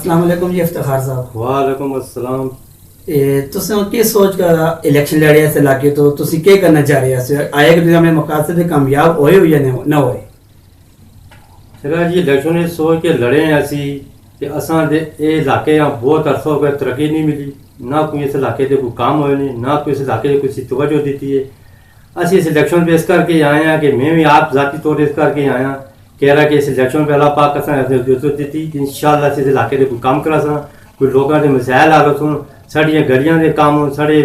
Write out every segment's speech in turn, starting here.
अस्सलाम वालेकुम जी इफ्तिखार साहब। वालेकुम अस्सलाम। तुसें हुन केह् सोच कर इलेक्शन लड़े इस इलाके तो तुसी केह् करना चाह रहे हो? आए कि तुसीं अपने मकासद दे कामयाब होए हो या ना होए? फिर जी इलेक्शन ने सोच के लड़े हैं असी कि असां दे ये इलाके बहुत अरसा हो गया तरक्की नहीं मिली, ना कोई इस इलाके दे कोई काम होए नहीं, ना कोई इस इलाके दे कोई तवज्जो दी है। असी इस इलेक्शन पे इस करके आए हैं कि मैं भी आप ज़ाती तौर इस करके आया कह रहा कि इस इलेक्शन पे अल्लाह पाक असां इज्जत दी इंशाअल्लाह इस इलाके दे कोई काम करा सा, कोई लोगों के मसैल हल होन, साड़ियां गलियां दे काम हो, साढ़े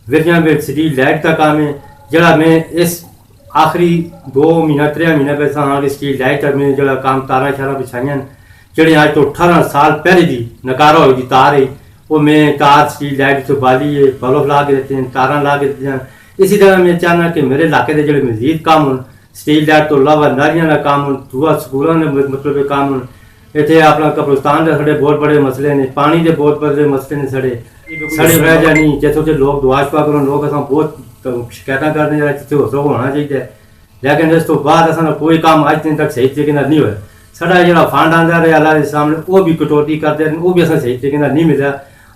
विरजियां में स्ट्रीट लाइट का काम है जरा मैं इस आखिरी 2 महीना 3 महीने पे हाँ स्ट्रीट लाइट में जो काम तारा शारा बिछाइया जड़े अज तो 18 साल पहले दी नकारा होगी तार है वो मैं तार स्ट्रीट लाइट से बाली है बल्ब ला के देते हैं, तारा ला के देते हैं। इसी तरह मैं चाहना कि मेरे इलाके के जो मजीद काम हो, स्ट्रीट लाइट तो अलावा नालियां का काम हो, दूआ स्कूलों ने मतलब काम हो, इतने अपना कब्रिस्तान के साढ़े बहुत बड़े मसले ने, पानी के बहुत बड़े मसले ने, सड़े रह जानी जितों से लोग दुआ शफा करो, लोग अस बहुत शिकायत करते हैं जितने हौसला होना चाहिए, लेकिन इस तो बाद असा कोई काम अज दिन तक सही तरीके नहीं होया। साढ़ा जो फंड आता रहा अल्लाह के सामने वो भी कटौती करते हैं, वो भी असा सही तरीके नहीं मिला।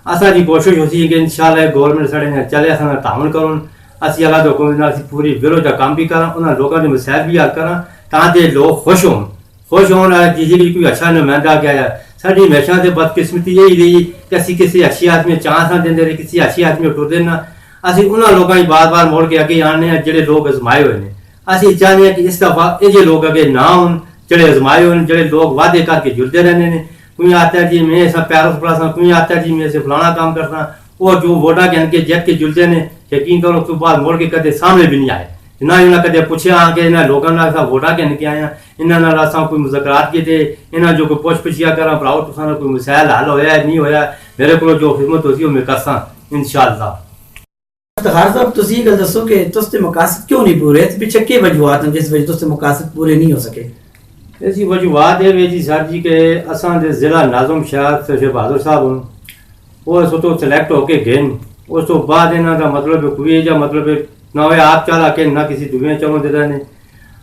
असा की कोशिश होती कि इंशाअल्लाह गौरमेंट साढ़े चले असा तावन करो, असी अल्लाह के हुक्म पूरी विरोध का काम भी करा, उन्होंने लोगों के मसैल भी हल करा ताकि लोग खुश होन किसी भी कोई अच्छा नुमाइंदा गया। साड़ी हमेशा से बदकिस्मती यही रही कि असी किसी अच्छी आदमी चांस ना देंगे, किसी अच्छी आदमी टुरते ना, असी उन्होंने लोगों की बार बार मोड़ के अगे आने जोड़े लोग अजमाए हुए हैं। असी चाहते हैं कि इस दफा ये लोग अगे ना हो जोड़े अजमाए हुए हैं, जोड़े लोग वादे करके जुड़ते रहने हैं। कोई आता है जी मैं ऐसा प्यार पड़ा, कोई आता है जी मैं ऐसे फलाना काम करता, वो जो वोटा के इनके जत के जुड़ते हैं यकीन करो तो बाद मोड़ के कदे सामने भी नहीं आए, ना इन्हें कदे पूछे आके इन्हें लोगों ने वोटा के इनके आया, इन्होंने कोई मुज़ाकरात किए, इन्हें जो कोई पुछ पुछिया करा भराओ तुसा कोई मसैल हल होया नहीं होया, मेरे को जो खिदमत होती है मैं करसा इंशाअल्लाह। इफ्तिखार साहब तुसी ये गल दसो कि तुसते मकासद क्यों नहीं पूरे, इस पीछे के वजूहात हैं जिस वजह तुसते मकासद पूरे नहीं हो सके? ऐसी वजूहत है जी सर जी के असां दे जिला नाज़म शाह शेख बहादुर साहब हूँ वो इस तो सिलेक्ट होके गए, उस तो बाद इन्हों का मतलब कोई या मतलब ना हो आप चला के ना किसी दुनिया चलो देता ने।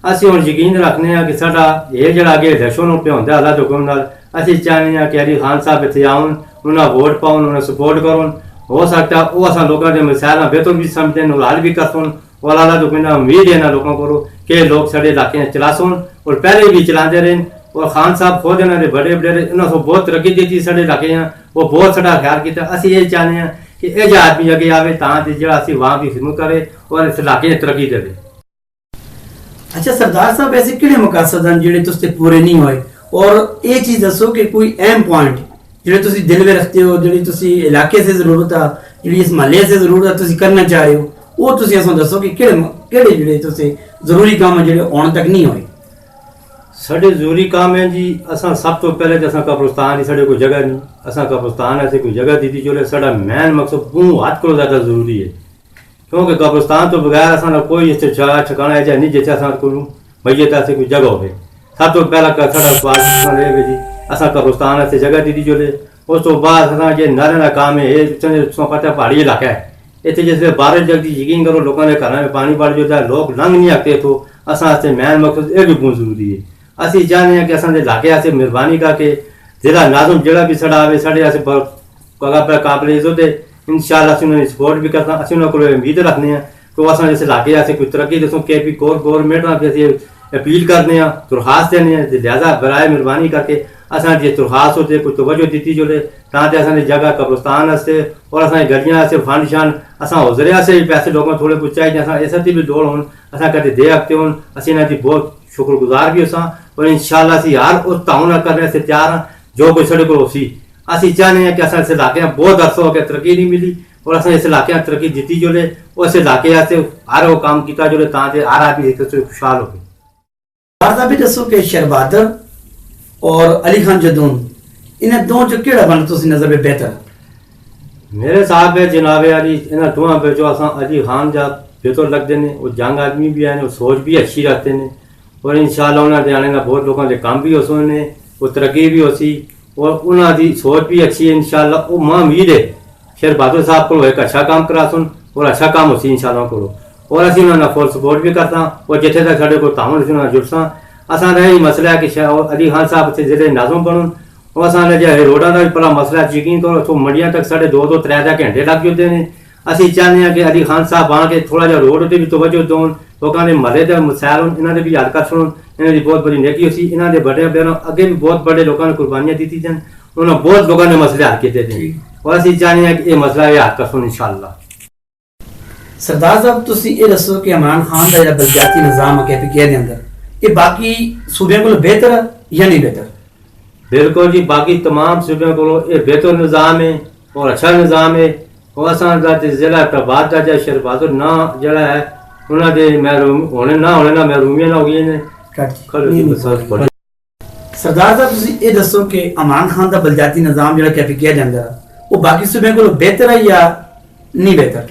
असी हम यकीन रखने कि साडा ये जो अगे इलेक्शन पे होंगे अल्लाह के हुक्म नाल असी चाहते हैं कि अली खान साहब इतने आउन, उन्हें वोट पाउन, उन्हें सपोर्ट करो, हो सकता वो असा लोगों के मसैल बेहतर भी समझते हैं हल भी कर सुन, और अल्लाह तो कहना उम्मीद है ना लोगों को कि लोग साढ़े इलाके चला सुन और पहले भी चलाते रहे। और खान साहब खुद इन्होंने बड़े बड़े इन्होंने बहुत तरक्की दी साढ़े इलाके, वो बहुत सारा ख्याल किया। असी ये चाहते हैं कि यह आदमी अगे आए ताकि जो असी वहाँ की खिदमत करे और इस इलाके तरक्की दे। अच्छा सरदार साहब ऐसे किहड़े मकासद हैं जिहड़े तुसते पूरे नहीं होए, और ये चीज़ दसो कि कोई अहम पॉइंट जिहड़े तुसी दिल में रखते हो, जिहड़ी तुसी इलाके से जरूरत है, जिहड़ी इस महल्ले से जरूरत है तुसी करना चाह रहे हो, वो तुसी असां दसो कि किहड़े जिहड़े तुसी जरूरी काम है जिहड़े हुण तक नहीं होए? साढ़े जरूरी काम है जी असा सब तो पहले तो असा कब्रिस्तान ही साढ़े कोई जगह नहीं, असा कब्रिस्तान ऐसे कोई जगह दी जो साढ़ा मैन मकसद मुँह हाथ को ज़्यादा जरूरी है, क्योंकि कब्रिस्तान तो बगैर असा कोई इस ठिकाना है नहीं जिसे असा को मैयत ऐसे कोई जगह हो। सब तो पहला साढ़ा सवाल जी असा कब्रिस्तान ऐसे जगह दी जो, उस तो बाद असा जो नारे का काम है ये पता पहाड़ी इलाका है, इतने जिससे बारिश जल्दी यकीन करो लोगों के घर में पानी बढ़ जाता है, लोग लंघ नहीं सकते, तो असा मैन मकसद ये भी बहुत जरूरी है। असी चाहते हैं कि असां इलाके से मेहरबानी करके जिला नाज़म जोड़ा भी साढ़ा आए साढ़े काबिल इज्जत है, इंशाअल्लाह असीं उन्होंने सपोर्ट भी करता, असीं उन्होंने को उम्मीद रखते हैं कि असां इस इलाके से कोई तरक्की दसो के भी गौरमेंट असीं अपील करते हैं, दरखास्त देने हैं, लिहाजा बराए मेहरबानी करके असां जी दरखास्त होते कोई तवज्जो दी जो ताकि असां जगह कब्रिस्तान वास्ते और असां गलियां से फंड शान असां उजरे से भी पैसे लोगों थोड़े कुछ चाहिए, असां ऐसा भी लोड़ हो असां कदे दे सकते हो, असीं इन्हां दी बहुत शुक्रगुजार भी असां और इंशाअल्लाह असीं हर उस ताउन करने से तैयार हाँ जो कोई साढ़े को सी। असीं चाहते हैं कि असां इस इलाके बहुत अरसा हो गया तरक्की नहीं मिली और असां इस इलाके तरक्की दी जो उस इलाके हर वो काम किया जो ताकि हर आदमी खुशहाल हो। भी दसो कि शेर बहादुर और अली खान जदून इन्हें दो जो केड़ा बन तुसी नजर में बेहतर? मेरे साहब है जनाब अली इन्हें दोनों पे जो असा अली खान जा बेहतर लगते हैं, वो जंग आदमी भी है, सोच भी अच्छी रखते हैं और इंशाअल्लाह उन्होंने आने का बहुत लोगों के काम भी हो सोने वो तरक्की भी हो सी और उन्होंने सोच भी अच्छी है। इंशाअल्लाह वो मां उम्मीद है शेर बहादुर साहब को एक अच्छा काम करा सुन और अच्छा काम हो सी इंशाअल्लाह को, और असी उन्होंने फुल सपोर्ट भी करता और जिथे तक साढ़े को तावन जुड़सा। असा यही मसला है कि अली खान साहब से जिले नाज़म बनन ਉਹ ਅਸਾਂ ਜੇ ਰੋਡਾਂ ਦਾ ਵੀ ਭਲਾ ਮਸਲਾ ਯਕੀਨ ਕਰੋ ਉੱਥੋਂ ਮੰਡੀਆਂ ਤੱਕ ਸਾਡੇ 2-3 ਘੰਟੇ ਲੱਗ ਜਾਂਦੇ ਨੇ। ਅਸੀਂ ਚਾਹੁੰਦੇ ਹਾਂ ਕਿ ਅਲੀ ਖਾਨ ਸਾਹਿਬ ਆ ਕੇ ਥੋੜਾ ਜਿਹਾ ਰੋਡ ਤੇ ਵੀ ਤਵੱਜੋ ਦੇਣ, ਲੋਕਾਂ ਦੇ ਮਹੱਲੇ ਦੇ ਮਸائل ਹੋਣ, ਇਹਨਾਂ ਦੇ ਵੀ ਹੱਲ ਕਰ ਸੁਣਨ। ਇਹਨਾਂ ਦੀ ਬਹੁਤ ਬੜੀ ਨੇਕੀ ਸੀ, ਇਹਨਾਂ ਦੇ ਵੱਡੇ ਵੱਡਿਆਂ ਅੱਗੇ ਵੀ ਬਹੁਤ ਵੱਡੇ ਲੋਕਾਂ ਨੇ ਕੁਰਬਾਨੀਆਂ ਦਿੱਤੀ ਜਾਣ, ਉਹਨਾਂ ਬਹੁਤ ਲੋਕਾਂ ਨੇ ਮਸਲੇ ਹੱਲ ਕੀਤੇ ਨੇ। ਔਰ ਅਸੀਂ ਚਾਹੁੰਦੇ ਹਾਂ ਕਿ ਇਹ ਮਸਲਾ ਇਹ ਹੱਲ ਕਰ ਸੁਣ ਇਨਸ਼ਾਅੱਲਾ। ਸਰਦਾਰ ਸਾਹਿਬ ਤੁਸੀਂ ਇਹ ਦੱਸੋ ਕਿ ਇਮਰਾਨ ਖਾਨ ਦਾ ਜਿਹੜਾ ਬਲਦਿਆਤੀ ਨਿਜ਼ਾਮ ਹੈ KPK ਦੇ ਅੰਦਰ, ਇਹ ਬਾਕੀ ਸੂਬਿਆਂ ਕੋਲ ਬਿਹਤਰ ਹੈ ਜਾਂ ਨਹੀਂ ਬਿਹਤਰ? बिल्कुल जी, बाकी तमाम सूबे को ये बेहतर निज़ाम है और अच्छा निज़ाम है। और असा जिला प्रभात का जो शरबाजुर ना जड़ा है उन्होंने महरूम होने ना महरूमियां ना हो गई ने। ਸਰਦਾਰ ਸਾਹਿਬ ਤੁਸੀਂ ਇਹ ਦੱਸੋ ਕਿ ਇਮਰਾਨ ਖਾਨ ਦਾ ਬਲਦਿਆਤੀ ਨਿਜ਼ਾਮ ਜਿਹੜਾ KPK ਦੇ ਅੰਦਰ ਹੈ, ਉਹ ਬਾਕੀ ਸੂਬਿਆਂ ਕੋਲ ਬਿਹਤਰ ਹੈ ਜਾਂ ਨਹੀਂ ਬਿਹਤਰ?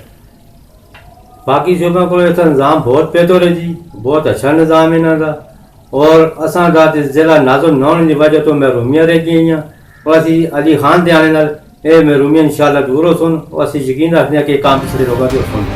बाकी सूबे को ऐसा निज़ाम बहुत बेहतर है जी, बहुत अच्छा निज़ाम है इन्हों का। और असा जिला नाजुक ना होने की वजह तो महरूमियां रह गई हैं। और असी अली खान के आने ये महरूमियां इंशाअल्लाह दूर हो सुन, और असी यकीन रखते हैं कि काम पिछले लोगों के हो सुन।